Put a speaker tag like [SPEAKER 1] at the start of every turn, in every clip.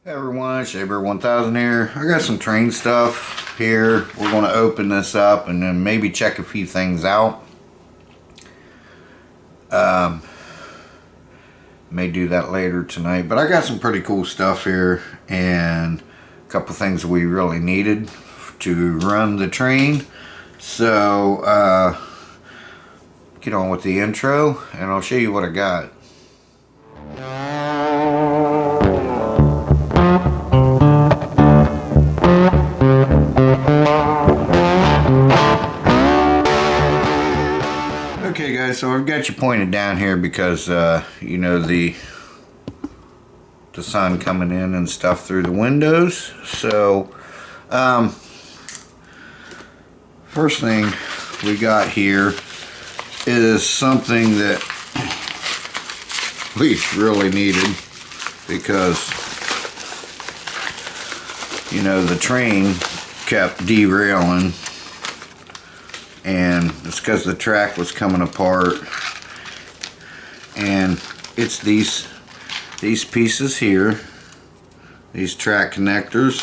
[SPEAKER 1] Hey everyone, Shaber 1000 here. I got some train stuff here. We're going to open this up and then maybe check a few things out. May do that later tonight, but I got some pretty cool stuff here and a couple things we really needed to run the train. So get on with the intro and I'll show you what I got. Okay guys, so I've got you pointed down here because you know the sun coming in and stuff through the windows. So first thing we got here is something that we really needed because you know the train kept derailing. And it's because the track was coming apart, and it's these pieces here, these track connectors.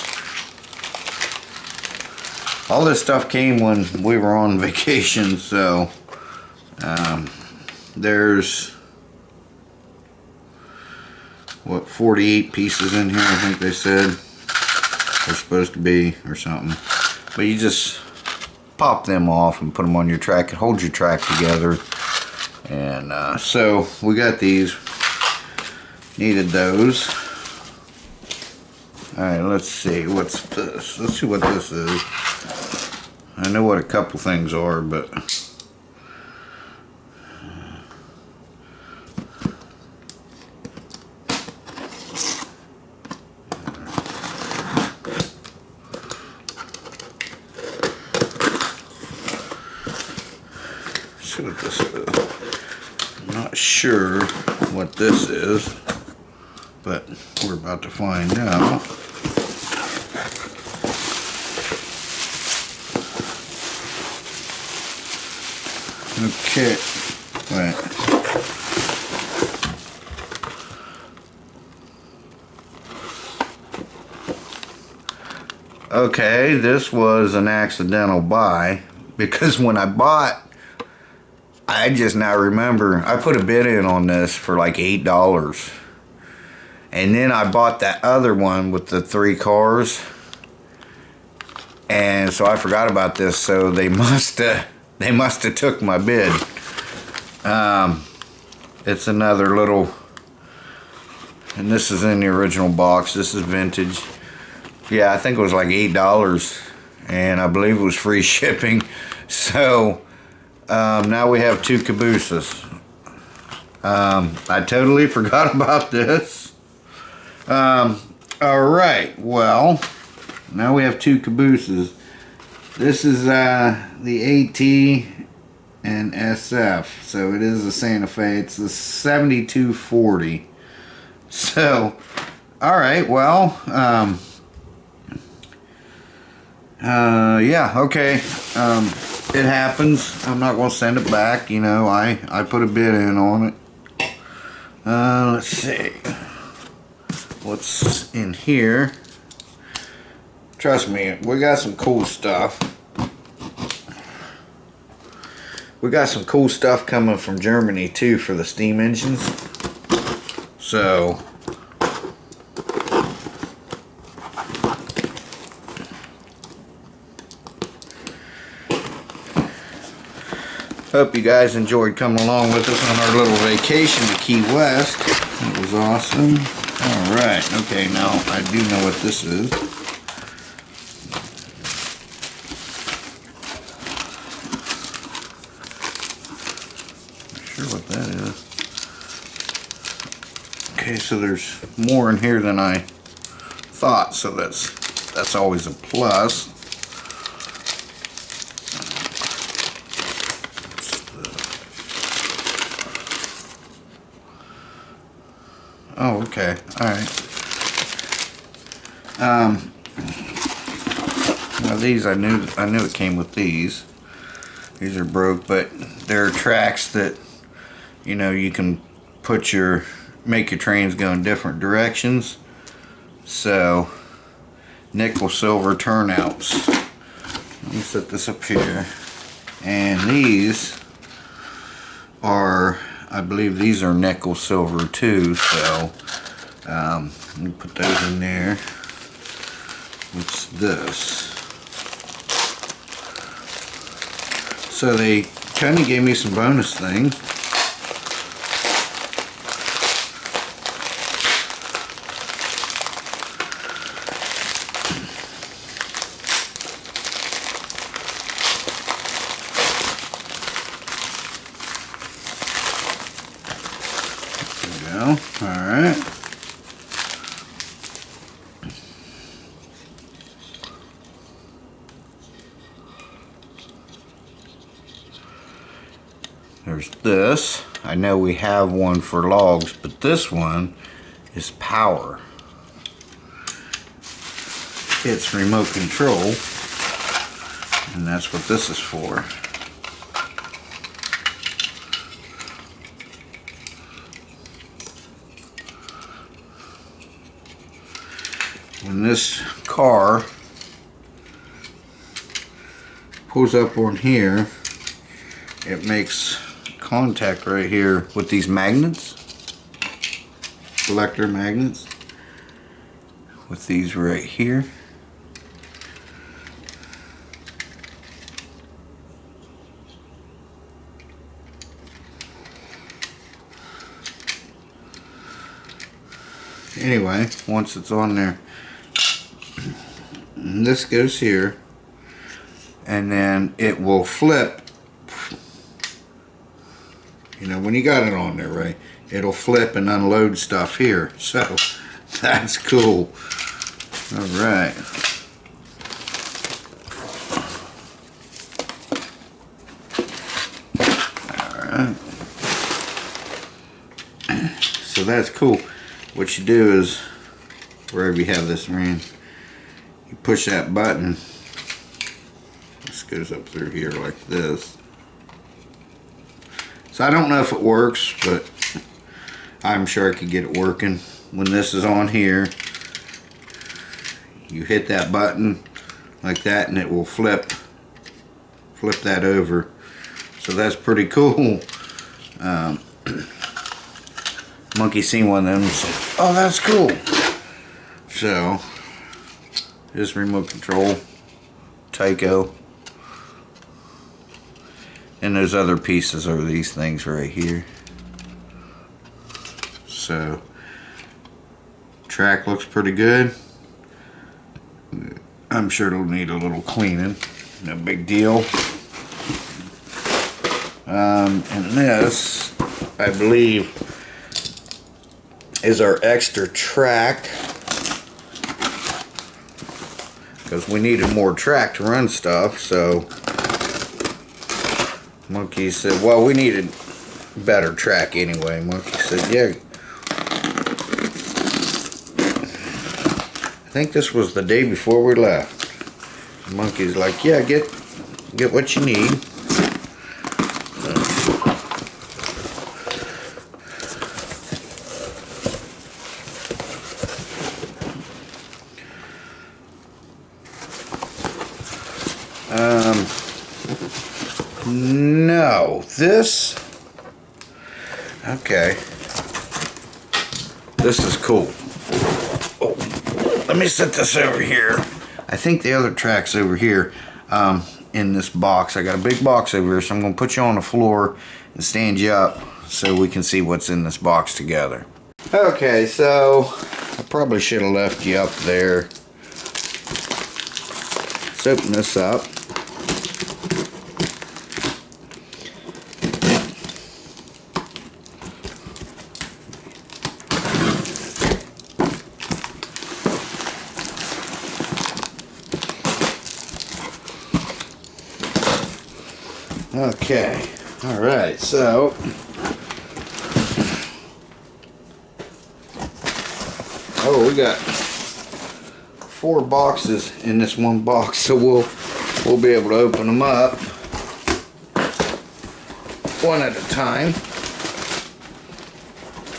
[SPEAKER 1] All this stuff came when we were on vacation, so there's what, 48 pieces in here, I think they said they're supposed to be, or something. But you just pop them off and put them on your track and hold your track together. And so we got these, needed those. Alright, let's see, what's this? Let's see what this is. I know what a couple things are, but see what this is. I'm not sure what this is, but we're about to find out. Okay, wait. Okay, this was an accidental buy because when I bought, I just now remember I put a bid in on this for like $8, and then I bought that other one with the 3 cars, and so I forgot about this. So they must have took my bid. It's another little, and this is in the original box. This is vintage. Yeah, I think it was like $8, and I believe it was free shipping. So now we have 2 cabooses. I totally forgot about this. Alright, well, now we have 2 cabooses. This is the AT and SF. So it is the Santa Fe. It's the 7240. So, alright, well, yeah, okay. It happens. I'm not going to send it back. You know, I put a bid in on it. Let's see. What's in here? Trust me, we got some cool stuff. We got some cool stuff coming from Germany too for the steam engines. So hope you guys enjoyed coming along with us on our little vacation to Key West. It was awesome. Alright, okay, now I do know what this is. Not sure what that is. Okay, so there's more in here than I thought, so that's always a plus. Oh, okay. Alright. Now these I knew it came with these. These are broke, but they're tracks that, you can put make your trains go in different directions. So, nickel silver turnouts. Let me set this up here. And these are, I believe these are nickel silver too, so let me put those in there. What's this? So they kind of gave me some bonus things. Alright. There's this. I know we have one for logs, but this one is power. It's remote control, and that's what this is for. When this car pulls up on here, it makes contact right here with these magnets, selector magnets, with these right here. Anyway, once it's on there, and this goes here, and then it will flip. You know, when you got it on there, right, it'll flip and unload stuff here. So that's cool. All right. All right. So that's cool. What you do is, wherever you have this ring, you push that button. This goes up through here like this. So I don't know if it works, but I'm sure I could get it working. When this is on here, you hit that button like that and it will flip that over. So that's pretty cool. Monkey seen one of them and said, oh, that's cool. So this remote control, Tyco. And those other pieces are these things right here. So, track looks pretty good. I'm sure it'll need a little cleaning. No big deal. And this, I believe, is our extra track. Because we needed more track to run stuff, so Monkey said, well, we needed better track anyway. Monkey said, yeah. I think this was the day before we left. Monkey's like, yeah, get what you need. No, this, okay, this is cool. Oh, let me set this over here. I think the other track's over here in this box. I got a big box over here, so I'm going to put you on the floor and stand you up so we can see what's in this box together. Okay, so I probably should have left you up there. Let's open this up. Okay, alright, so we got 4 boxes in this one box, so we'll be able to open them up one at a time.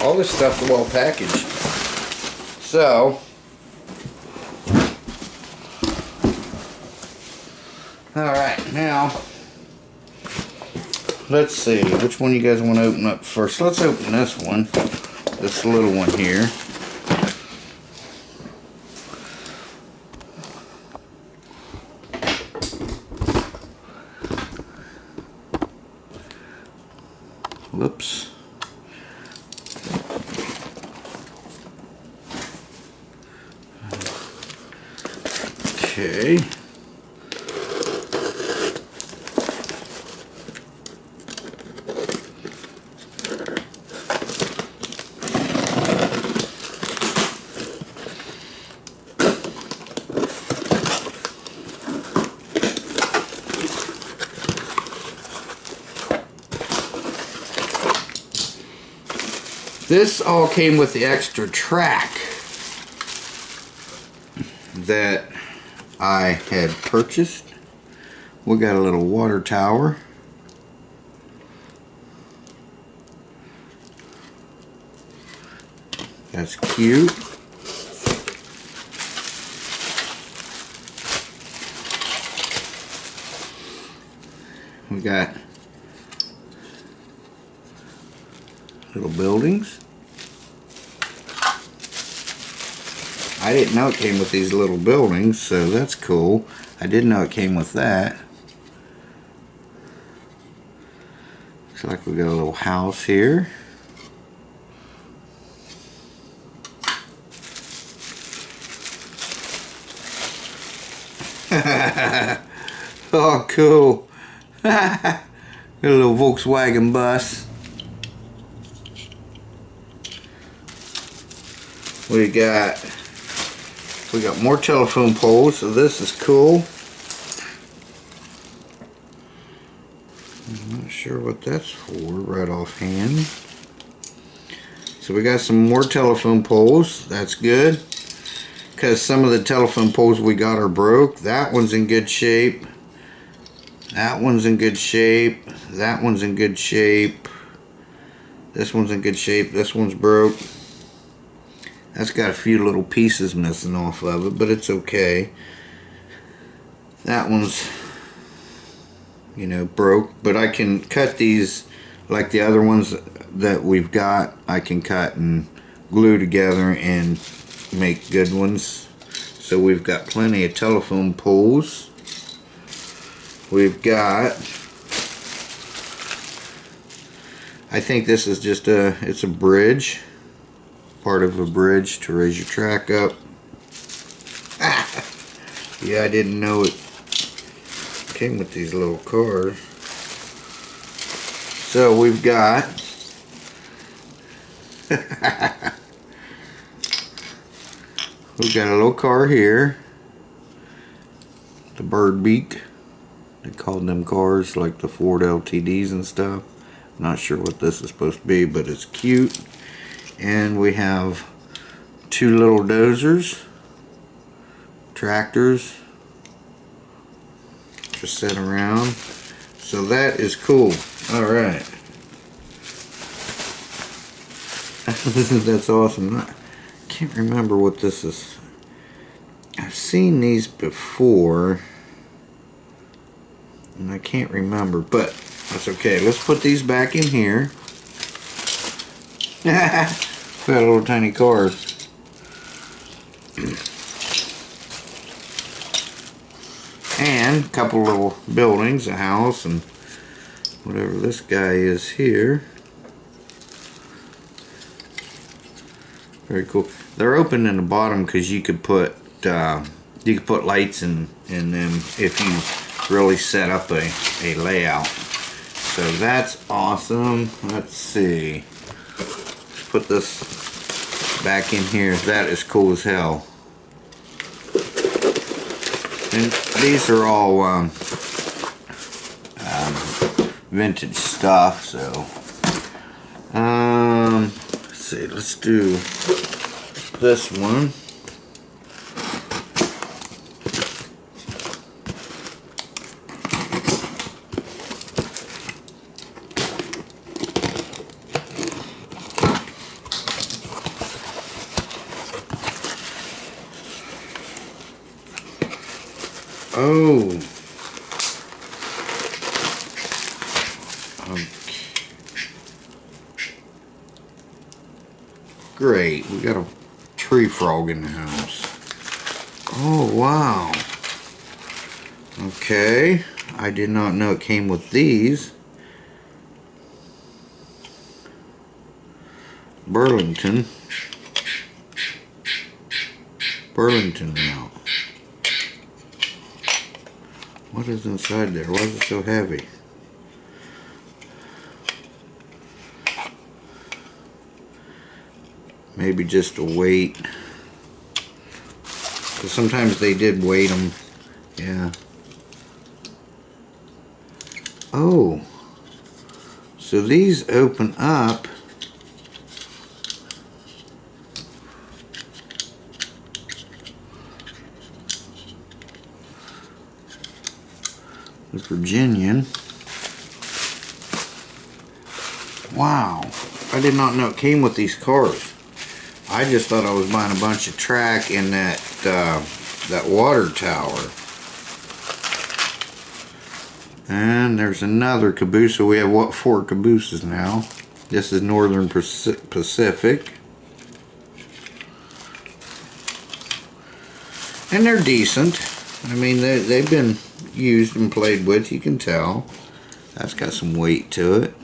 [SPEAKER 1] All this stuff's well packaged. So Alright, now let's see, which one you guys want to open up first? Let's open this one. This little one here. Whoops. Okay. This all came with the extra track that I had purchased. We got a little water tower. That's cute. We got little buildings. I didn't know it came with these little buildings, so that's cool. I didn't know it came with that. Looks like we got a little house here. Oh, cool. Got a little Volkswagen bus. We got more telephone poles, so this is cool. I'm not sure what that's for right offhand. So we got some more telephone poles. That's good, because some of the telephone poles we got are broke. That one's in good shape. That one's in good shape. That one's in good shape. This one's in good shape. This one's broke. That's got a few little pieces missing off of it, but it's okay. That one's, you know, broke, but I can cut these like the other ones that we've got. I can cut and glue together and make good ones. So we've got plenty of telephone poles. We've got, I think this is just it's a bridge. Part of a bridge to raise your track up. Yeah, I didn't know it came with these little cars. So we've got we've got a little car here. The bird beak. They called them cars like the Ford LTDs and stuff. Not sure what this is supposed to be, but it's cute. And we have two little dozers, tractors, just set around. So that is cool. All right. That's awesome. I can't remember what this is. I've seen these before, and I can't remember, but that's okay. Let's put these back in here. We got little tiny cars. And a couple little buildings, a house, and whatever this guy is here. Very cool. They're open in the bottom because you could put lights in them if you really set up a layout. So that's awesome. Let's see. Put this back in here. That is cool as hell. And these are all vintage stuff. So let's see. Let's do this one. Oh, Great, we got a tree frog in the house. Oh, wow. Okay, I did not know it came with these. Burlington now. What is inside there? Why is it so heavy? Maybe just a weight. Because sometimes they did weight them. Yeah. Oh. So these open up. The Virginian. Wow. I did not know it came with these cars. I just thought I was buying a bunch of track in that water tower. And there's another caboose. So we have, what, 4 cabooses now. This is Northern Pacific. And they're decent. I mean, they've been used and played with, you can tell. That's got some weight to it.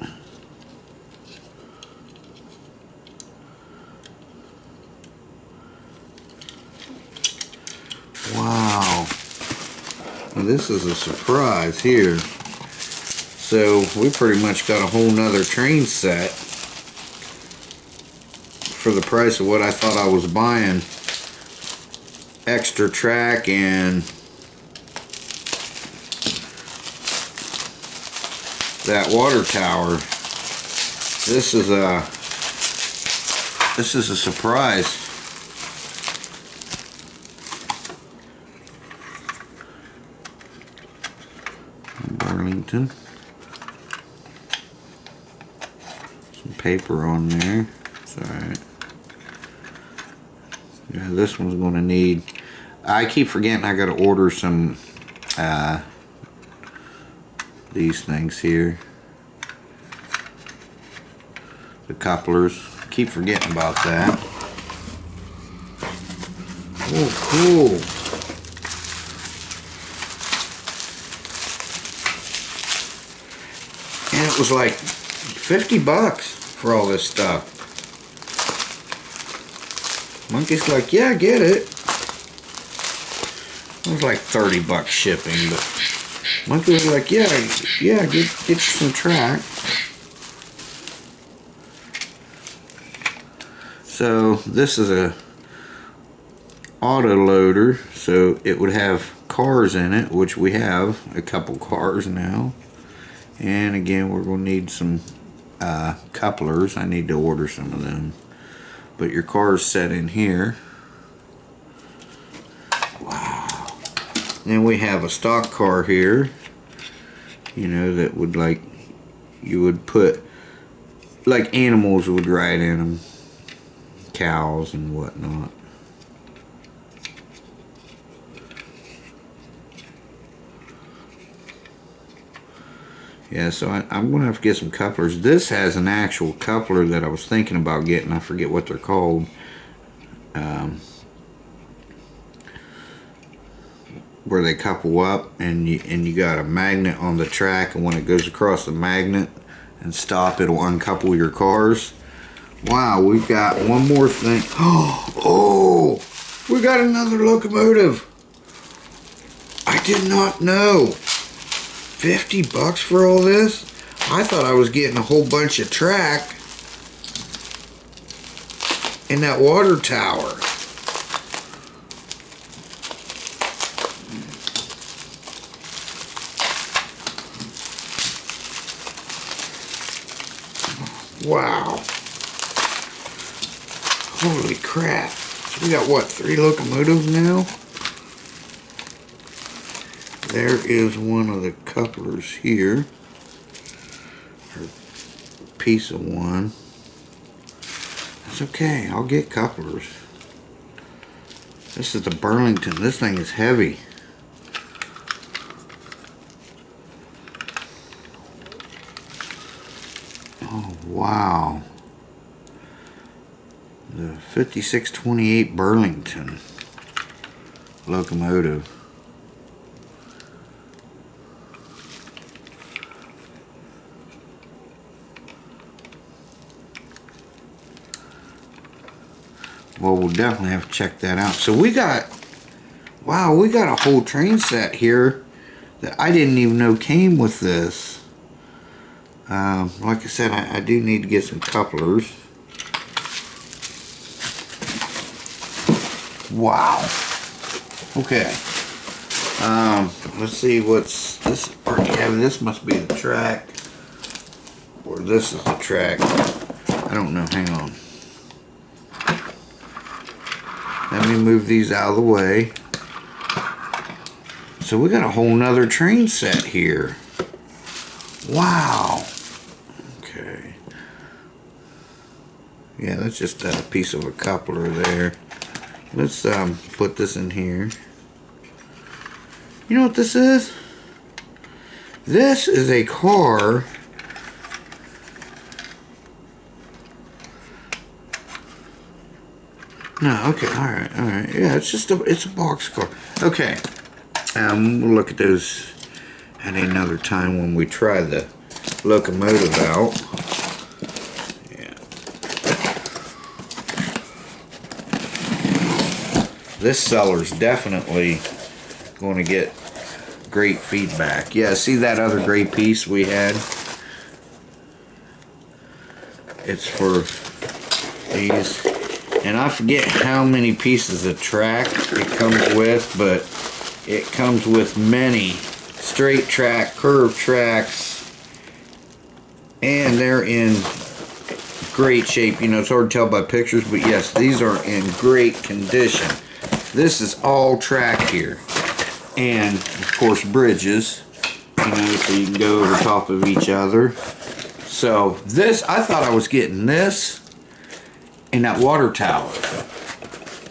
[SPEAKER 1] Wow. Well, this is a surprise here. So we pretty much got a whole nother train set for the price of what I thought I was buying. Extra track and that water tower. This is a surprise. Burlington. Some paper on there. It's alright. Yeah, this one's gonna need. I keep forgetting I gotta order some these things here. The couplers. Keep forgetting about that. Oh, cool. And it was like $50 for all this stuff. Monkey's like, yeah, get it. It was like $30 shipping, but Monkey was like, yeah, get you some track. So this is a auto loader, so it would have cars in it, which we have a couple cars now. And again, we're going to need some couplers. I need to order some of them. But your car's set in here. Wow. Then we have a stock car here. You know, that would, like, you would put, like animals would ride in them. Cows and whatnot. Yeah, so I'm going to have to get some couplers. This has an actual coupler that I was thinking about getting. I forget what they're called. Where they couple up and you got a magnet on the track, and when it goes across the magnet and stop, it'll uncouple your cars. Wow, we've got one more thing. Oh, we got another locomotive. I did not know. $50 for all this? I thought I was getting a whole bunch of track in that water tower. Wow. Holy crap. So we got what, 3 locomotives now? There is one of the couplers here. Or piece of one. That's okay, I'll get couplers. This is the Burlington. This thing is heavy. Oh, wow. The 5628 Burlington locomotive. Well, we'll definitely have to check that out. So we got, wow, we got a whole train set here that I didn't even know came with this. Like I said, I do need to get some couplers. Wow. Okay. Let's see what's this. Is pretty heavy. This must be the track, or this is the track. I don't know. Hang on. Let me move these out of the way. So we got a whole nother train set here. Wow. Okay. Yeah, that's just a piece of a coupler there. Let's put this in here. You know what this is? This is a car. No, okay, alright. Yeah, it's just it's a box car. Okay. We'll look at those at another time when we try the locomotive out. Yeah. This seller's definitely going to get great feedback. Yeah, see that other gray piece we had? It's for these. And I forget how many pieces of track it comes with, but it comes with many straight track, curved tracks, and they're in great shape. You know, it's hard to tell by pictures, but yes, these are in great condition. This is all track here. And, of course, bridges, you know, so you can go over top of each other. So, this, I thought I was getting this and that water tower.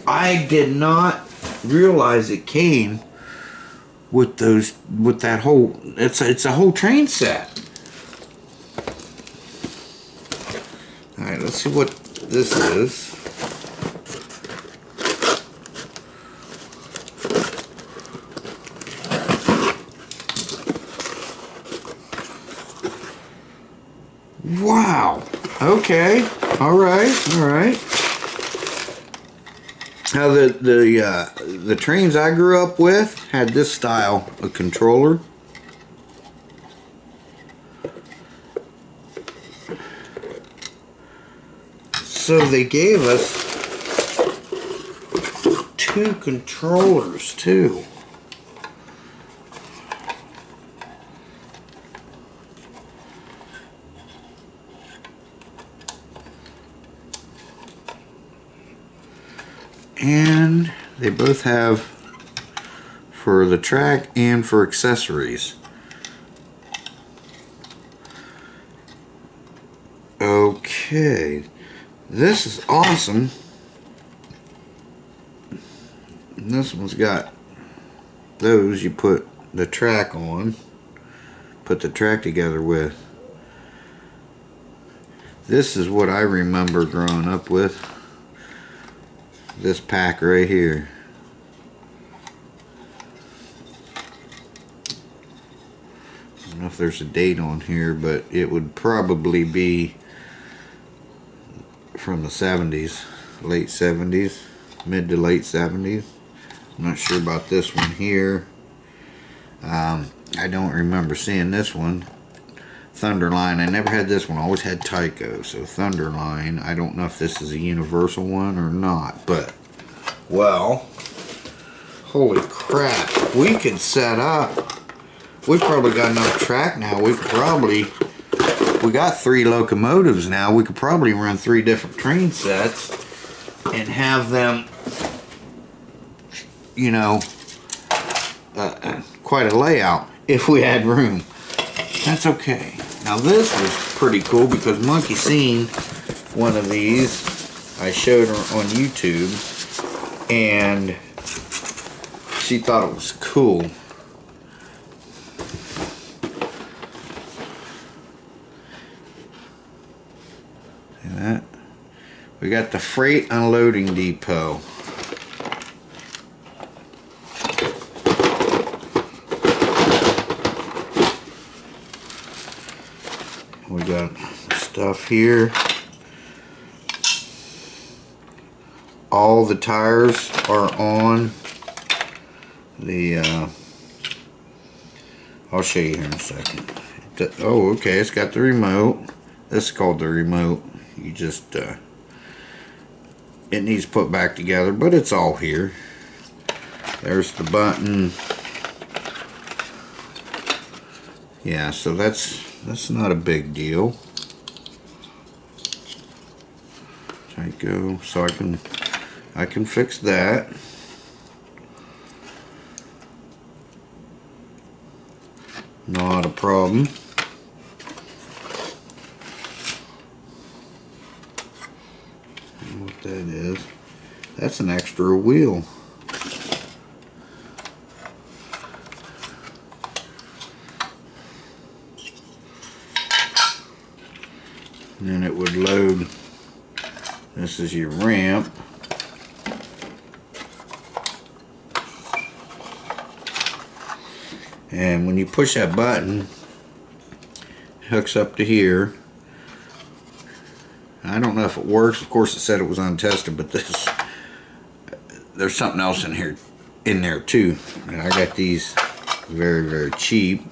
[SPEAKER 1] I did not realize it came with those, with that whole, it's a whole train set. Alright, let's see what this is. Wow. Okay. All right. Now the trains I grew up with had this style of controller. So they gave us 2 controllers too. And they both have for the track and for accessories. Okay, this is awesome. And this one's got those you put the track on, put the track together with. This is what I remember growing up with. This pack right here. I don't know if there's a date on here, but it would probably be from the 70s, late 70s, mid to late 70s. I'm not sure about this one here. I don't remember seeing this one. Thunderline, I never had this one. I always had Tyco. So Thunderline, I don't know if this is a universal one or not, but well, holy crap, we could set up. We've probably got enough track now. We got 3 locomotives now. We could probably run 3 different train sets and have them, you know, quite a layout if we had room. That's okay. Now this was pretty cool because Monkey seen one of these. I showed her on YouTube and she thought it was cool. See that? We We got the freight unloading depot. We got stuff here. All the tires are on the, I'll show you here in a second. Oh, okay, it's got the remote. This is called the remote. You just, it needs put back together, but it's all here. There's the button. Yeah, so that's not a big deal. Tyco, so I can fix that. Not a problem. What that is? That's an extra wheel. And then it would load. This is your ramp. And when you push that button, it hooks up to here. I don't know if it works. Of course, it said it was untested, but there's something else in there too. And I got these very, very cheap.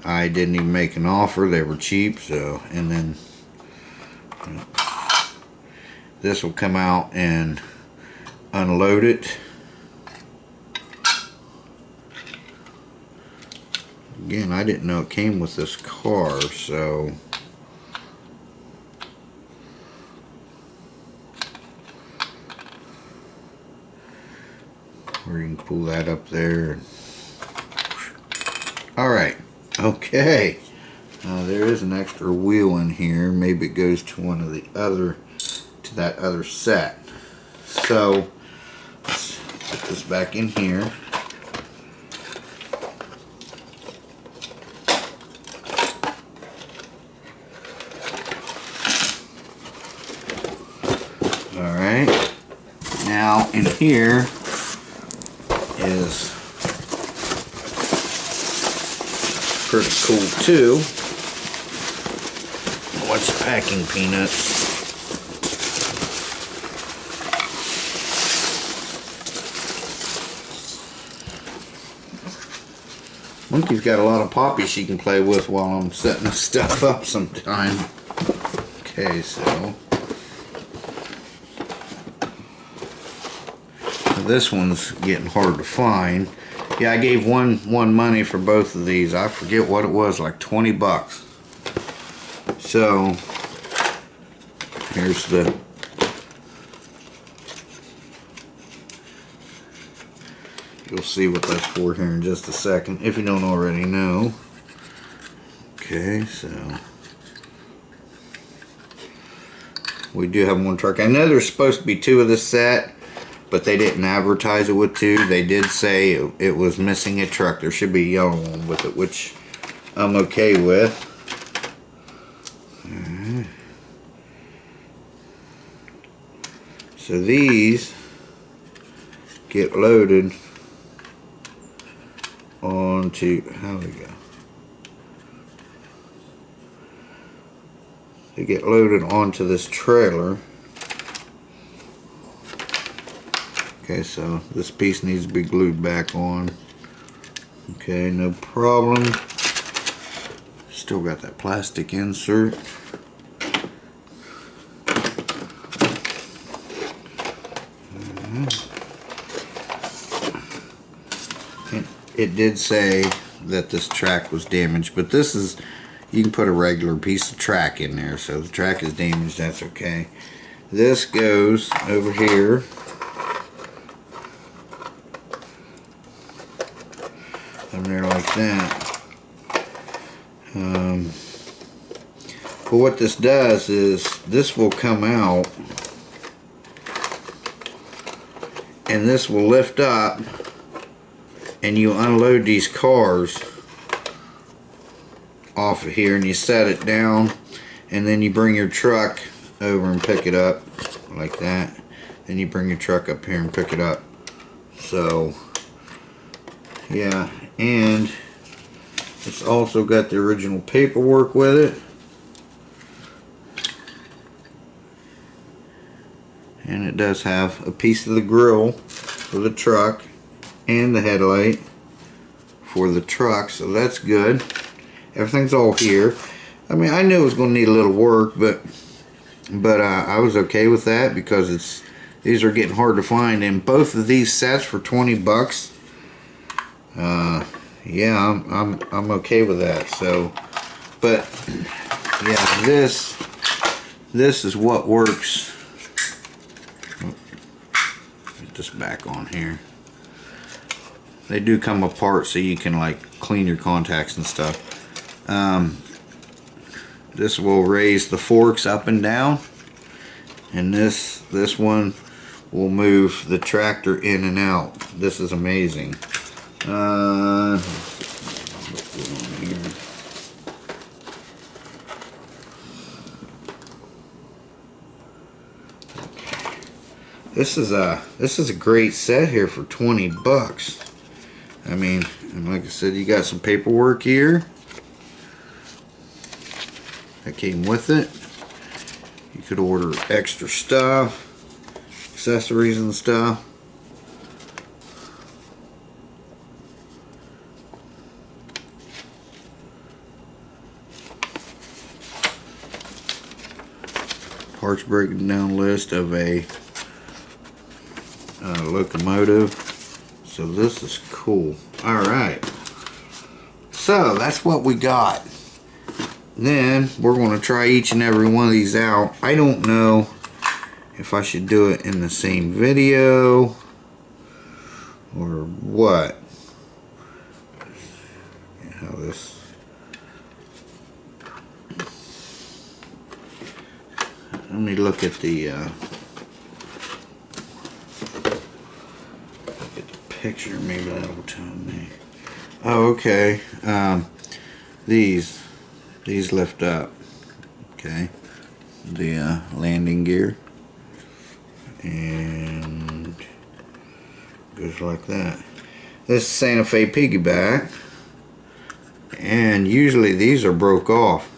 [SPEAKER 1] I didn't even make an offer. They were cheap. So, and then this will come out and unload it. Again, I didn't know it came with this car, so or you can pull that up there. Alright, okay. There is an extra wheel in here. Maybe it goes to one of the other, to that other set. So let's put this back in here. Alright, now in here is pretty cool too. What's packing peanuts? Monkey's got a lot of poppies she can play with while I'm setting this stuff up sometime. Okay, so this one's getting hard to find. Yeah, I gave one money for both of these. I forget what it was, like 20 bucks. So here's the you'll see what that's for here in just a second, if you don't already know. Okay, so we do have one truck. I know there's supposed to be two of this set, but they didn't advertise it with two. They did say it was missing a truck. There should be a yellow one with it, which I'm okay with. Alright. So these get loaded onto, how do we go? They get loaded onto this trailer. Okay, so this piece needs to be glued back on. Okay, no problem. Still got that plastic insert. It did say that this track was damaged, but this is, you can put a regular piece of track in there, so if the track is damaged, that's okay. This goes over here. In there like that. But what this does is this will come out and this will lift up and you unload these cars off of here and you set it down and then you bring your truck over and pick it up like that. Then you bring your truck up here and pick it up. So yeah, and it's also got the original paperwork with it. And it does have a piece of the grill for the truck and the headlight for the truck, so that's good. Everything's all here. I mean, I knew it was going to need a little work, but I was okay with that because these are getting hard to find. And both of these sets for 20 bucks. Yeah, I'm okay with that. So, but yeah, this is what works. Get this back on here. They do come apart so you can like clean your contacts and stuff. This will raise the forks up and down, and this one will move the tractor in and out. This is amazing. What's going on here? Okay. This is a great set here for 20 bucks. I mean, and like I said, you got some paperwork here that came with it. You could order extra stuff, accessories and stuff. Parts breaking down list of a locomotive. So this is cool. Alright, so that's what we got. Then we're going to try each and every one of these out. I don't know if I should do it in the same video or what. How this. Let me look at the picture. Maybe that will tell me. Oh, okay. These lift up. Okay. The landing gear, and goes like that. This is Santa Fe piggyback, and usually these are broke off.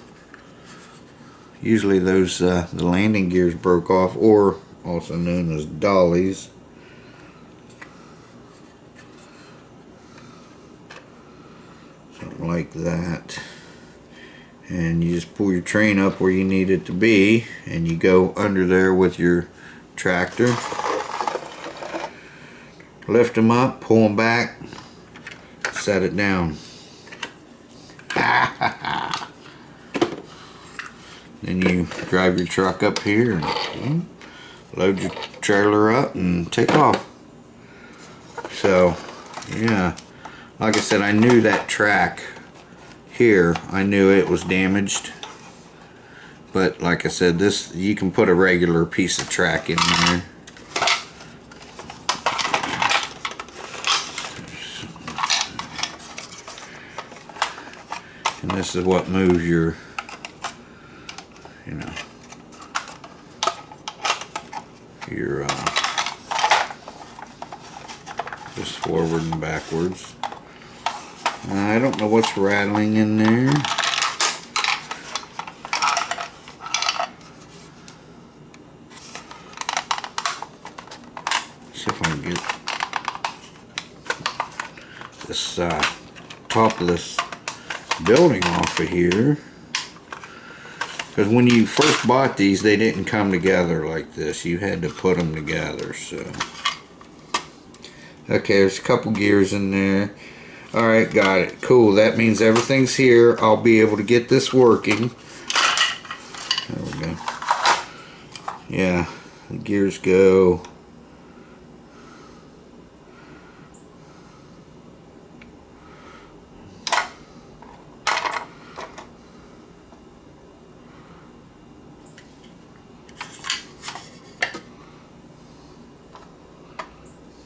[SPEAKER 1] Usually those the landing gears broke off, or also known as dollies. Something like that. And you just pull your train up where you need it to be, and you go under there with your tractor. Lift them up, pull them back, set it down. Then you drive your truck up here and load your trailer up and take off. So yeah, like I said, I knew that track here, I knew it was damaged, but like I said, this, you can put a regular piece of track in there. And this is what moves your, you know, your just forward and backwards. I don't know what's rattling in there. See if I can get this top of this building off of here. Because when you first bought these, they didn't come together like this. You had to put them together. So, okay, there's a couple gears in there. Alright, got it. Cool. That means everything's here. I'll be able to get this working. There we go. Yeah, the gears go.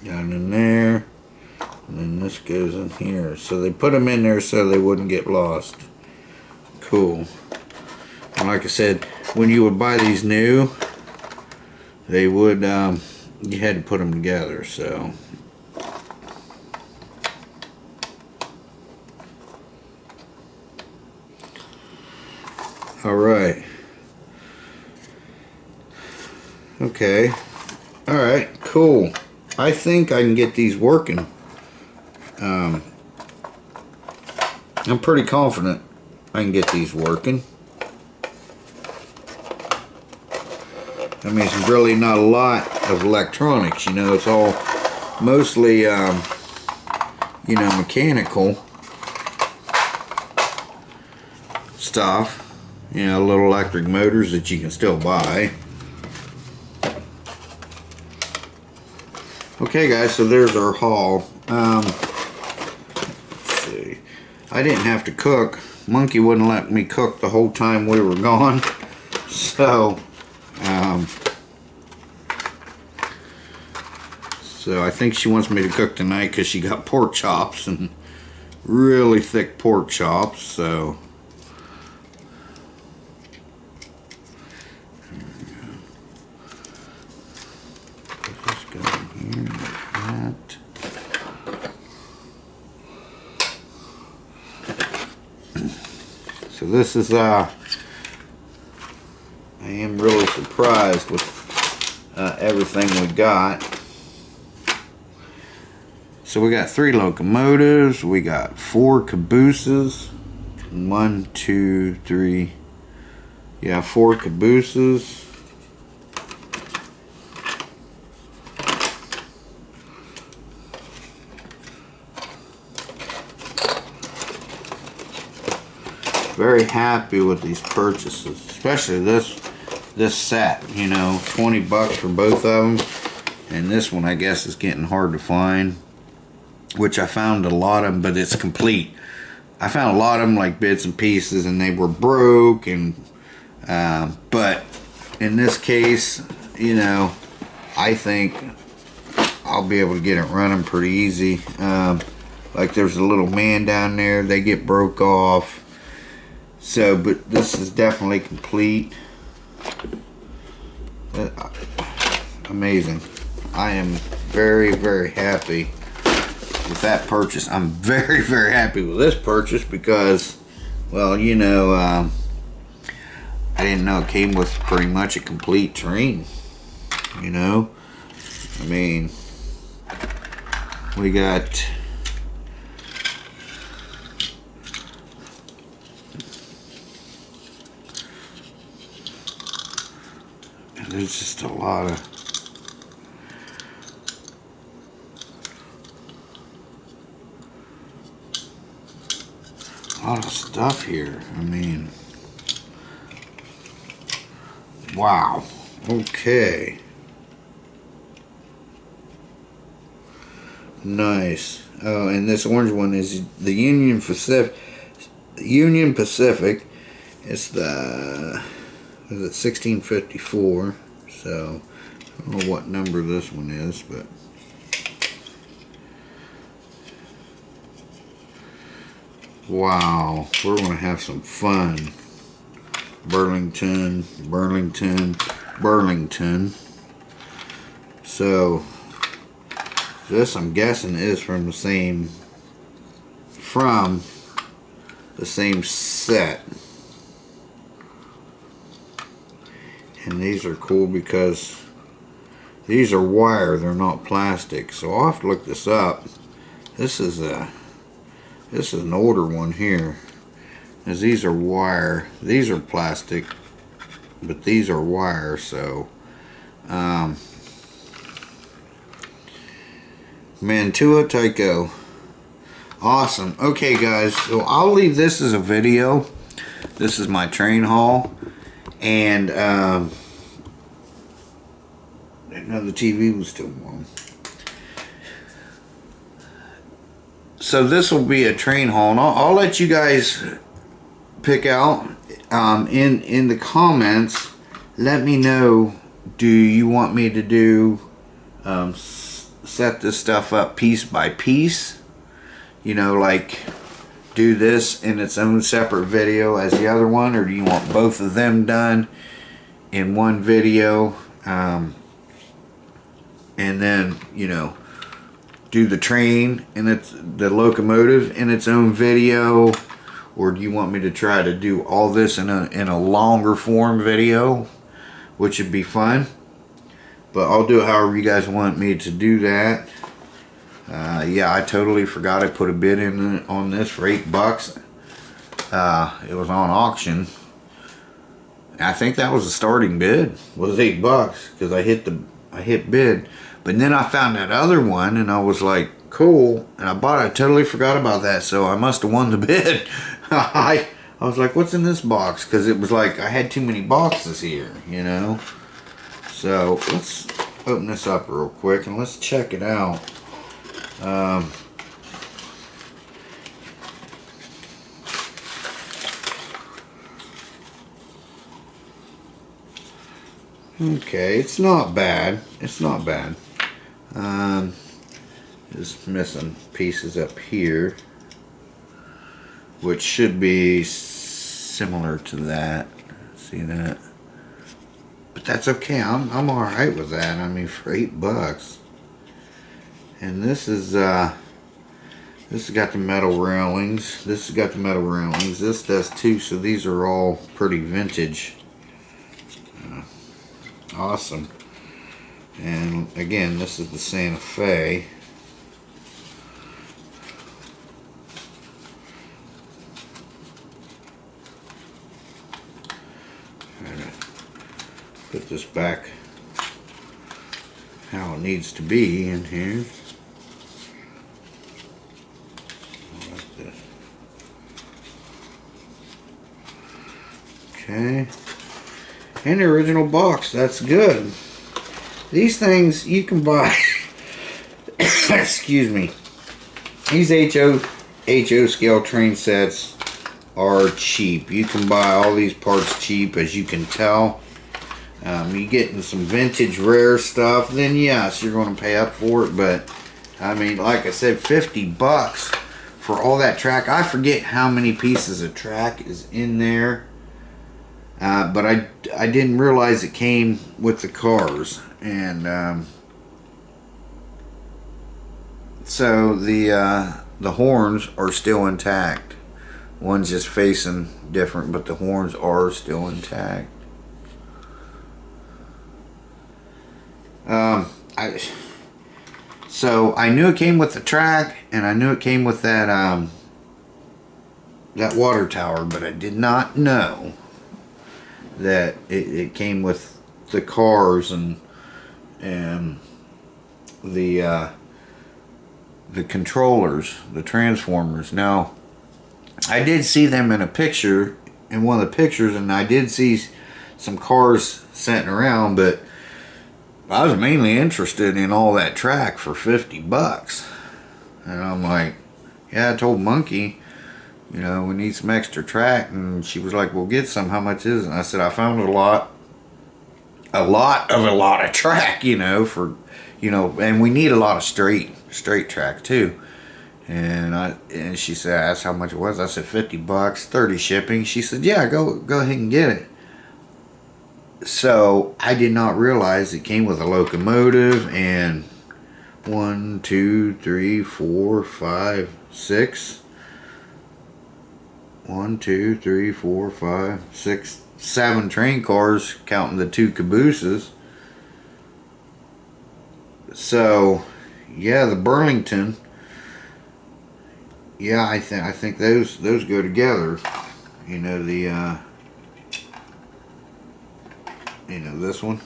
[SPEAKER 1] Down in there. And then this goes in here. So they put them in there so they wouldn't get lost. Cool. And like I said, when you would buy these new, they would, you had to put them together, so. Alright. Okay. Alright, cool. I think I can get these working. I'm pretty confident I can get these working. I mean, it's really not a lot of electronics, you know, it's all mostly, you know, mechanical stuff. You know, little electric motors that you can still buy. Okay guys, so there's our haul. Let's see. I didn't have to cook. Monkey wouldn't let me cook the whole time we were gone. So I think she wants me to cook tonight because she got pork chops, and really thick pork chops, so so this is I am really surprised with everything we got. So we got 3 locomotives, we got 4 cabooses, 1, 2, 3, yeah, 4 cabooses. Very happy with these purchases, especially this set, you know, 20 bucks for both of them. And this one I guess is getting hard to find, which I found a lot of them, but it's complete. I found a lot of them like bits and pieces, and they were broke, and but in this case, you know, I think I'll be able to get it running pretty easy. Like there's a little man down there, they get broke off. So, but this is definitely complete. Amazing. I am very, very happy with that purchase. I'm very, very happy with this purchase because, well, you know, I didn't know it came with pretty much a complete train. You know, I mean, we got there's just a lot of stuff here. I mean, wow. Okay. Nice. Oh, and this orange one is the Union Pacific. It's the, is it 1654? So I don't know what number this one is, but wow, we're gonna have some fun. Burlington. So this, I'm guessing, is from the same set. And these are cool because these are wire, they're not plastic. So I'll have to look this up. This is an older one here, as these are wire. These are plastic, but these are wire. So Mantua Tyco. Awesome. Okay guys, so I'll leave this as a video. This is my train haul, and no, the TV was still on. So this will be a train haul, and I'll let you guys pick out in the comments. Let me know, do you want me to do set this stuff up piece by piece, you know, like do this in its own separate video as the other one, or do you want both of them done in one video? and then, you know, do the train and the locomotive in its own video, or do you want me to try to do all this in a longer form video, which would be fun. But I'll do it however you guys want me to do that. Yeah, I totally forgot I put a bid in on this for $8. It was on auction. I think that was the starting bid, was $8, because I hit bid. But then I found that other one and I was like, cool, and I bought it. I totally forgot about that, so I must have won the bid. I was like, what's in this box? Because it was like I had too many boxes here, you know. So let's open this up real quick and let's check it out. Okay, it's not bad. It's not bad. Just missing pieces up here, which should be similar to that. See that? But that's okay. I'm all right with that. I mean, for $8. And this has got the metal railings. This has got the metal railings. This does too. So these are all pretty vintage. Awesome. And again, this is the Santa Fe. Put this back how it needs to be in here. Like this. Okay. And the original box, that's good. These things you can buy. Excuse me. These HO scale train sets are cheap. You can buy all these parts cheap, as you can tell. You getting some vintage rare stuff, then yes, you're going to pay up for it. But I mean, like I said, $50 for all that track. I forget how many pieces of track is in there, but I didn't realize it came with the cars. And so the horns are still intact. One's just facing different, but the horns are still intact. So I knew it came with the track, and I knew it came with that that water tower, but I did not know that it came with the cars and the controllers, the transformers. Now, I did see them in a picture, in one of the pictures, and I did see some cars sitting around, but I was mainly interested in all that track for $50. And I'm like, yeah, I told Monkey, you know, we need some extra track. And she was like, well, get some. How much is it? And I said, I found a lot of track, you know, for, you know, and we need a lot of straight track too. And she said, I asked how much it was. I said, $50, 30 shipping. She said, yeah, go ahead and get it. So I did not realize it came with a locomotive and 1, 2, 3, 4, 5, 6. 1, 2, 3, 4, 5, 6, 7 train cars, counting the 2 cabooses. So yeah, the Burlington. Yeah, I think those go together. You know, the you know, this one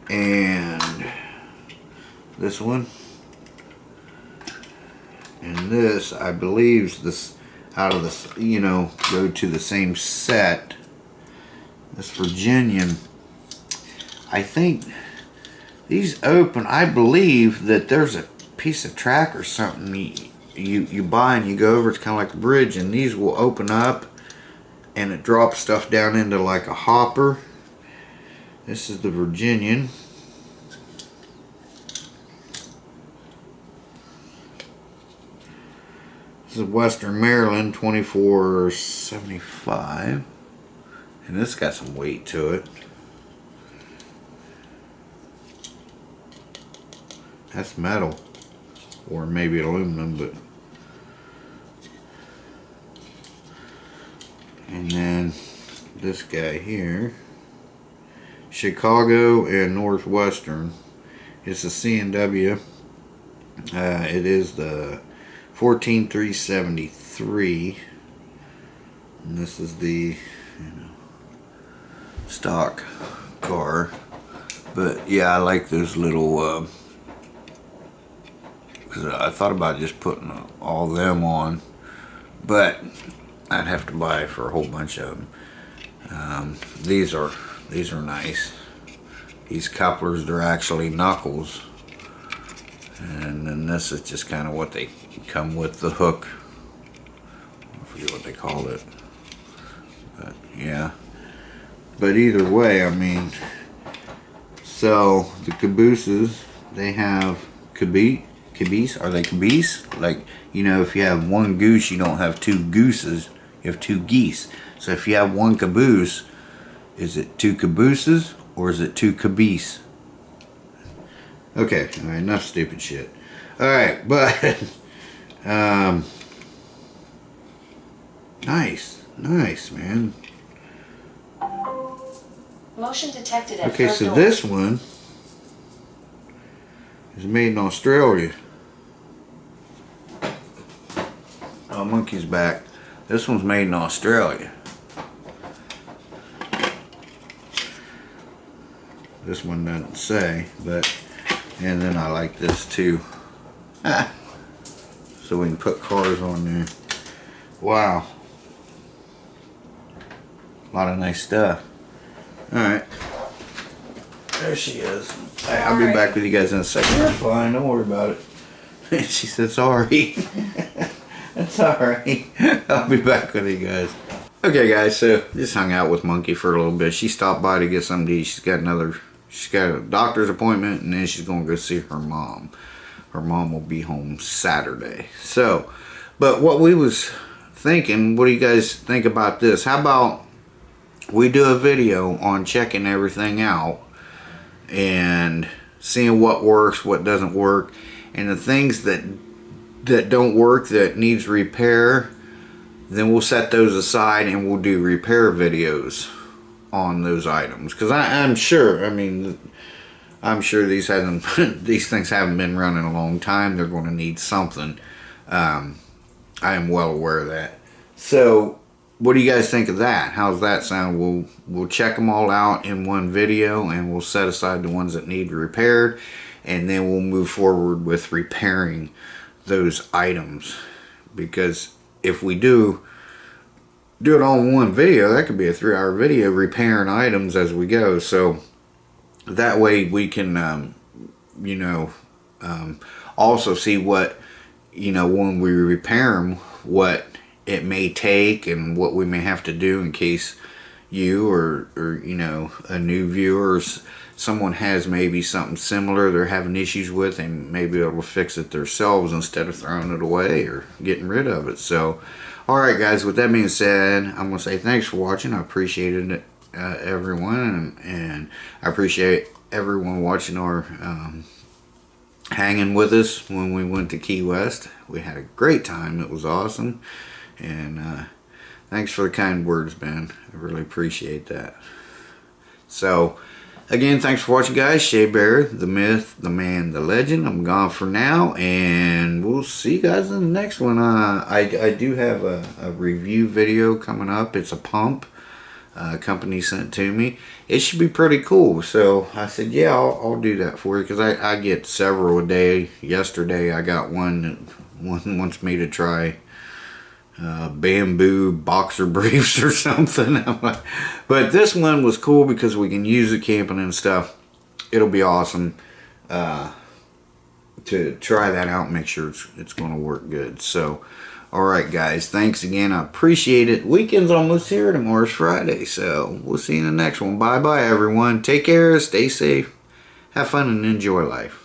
[SPEAKER 1] and this one and this, I believe, this out of this, you know, go to the same set. This Virginian, I think these open. I believe that there's a piece of track or something you buy and you go over. It's kind of like a bridge, and these will open up and it drops stuff down into like a hopper. This is the Virginian. This is Western Maryland, 2475. And this got some weight to it. That's metal. Or maybe aluminum, but... And then this guy here. Chicago and Northwestern. It's a C&W. It is the 14373. And this is the stock car. But yeah, I like those little... because I thought about just putting all them on, but I'd have to buy for a whole bunch of them. These are nice. These couplers, they're actually knuckles, and then this is just kind of what they come with the hook. I forget what they call it, but yeah. But either way, I mean, so the cabooses, they have caboose. Are they caboose? Like, you know, if you have one goose, you don't have two gooses, you have two geese. So if you have one caboose, is it two cabooses or is it two caboose? Okay, all right, enough stupid shit. All right, but nice, man.
[SPEAKER 2] Motion detected at
[SPEAKER 1] okay, so this one is made in Australia. Oh, monkey's back. This one's made in Australia. This one doesn't say, but, and then I like this too. So we can put cars on there. Wow. A lot of nice stuff. Alright. There she is. I'll be back with you guys in a second. You're fine, don't worry about it. She said sorry. That's alright. I'll be back with you guys. Okay guys, so just hung out with Monkey for a little bit. She stopped by to get something to eat. She's got a doctor's appointment, and then she's gonna go see her mom. Her mom will be home Saturday. So, but what we was thinking, what do you guys think about this? How about we do a video on checking everything out and seeing what works, what doesn't work, and the things that don't work, that needs repair, then we'll set those aside and we'll do repair videos on those items. Because I'm sure, I mean, I'm sure these things haven't been running a long time. They're going to need something. I am well aware of that. So what do you guys think of that? How's that sound? We'll check them all out in one video, and we'll set aside the ones that need repaired, and then we'll move forward with repairing those items. Because if we do it all in one video, that could be a 3-hour video repairing items as we go. So that way we can also see what, when we repair them, what it may take and what we may have to do in case you or a new viewer or someone has maybe something similar they're having issues with, and maybe able to fix it themselves instead of throwing it away or getting rid of it. So alright guys, with that being said, I'm going to say thanks for watching. I appreciated it, everyone, and I appreciate everyone watching our hanging with us when we went to Key West. We had a great time. It was awesome. And thanks for the kind words, man. I really appreciate that. So again, thanks for watching, guys. Shea Bear, the myth, the man, the legend. I'm gone for now, and we'll see you guys in the next one. I do have a review video coming up. It's a pump. Company sent to me. It should be pretty cool. So I said, yeah, I'll do that for you, because I get several a day. Yesterday I got one that wants me to try bamboo boxer briefs or something. But this one was cool because we can use it camping and stuff. It'll be awesome to try that out and make sure it's going to work good. So alright guys, thanks again. I appreciate it. Weekend's almost here. Tomorrow's Friday, so we'll see you in the next one. Bye bye everyone. Take care, stay safe, have fun, and enjoy life.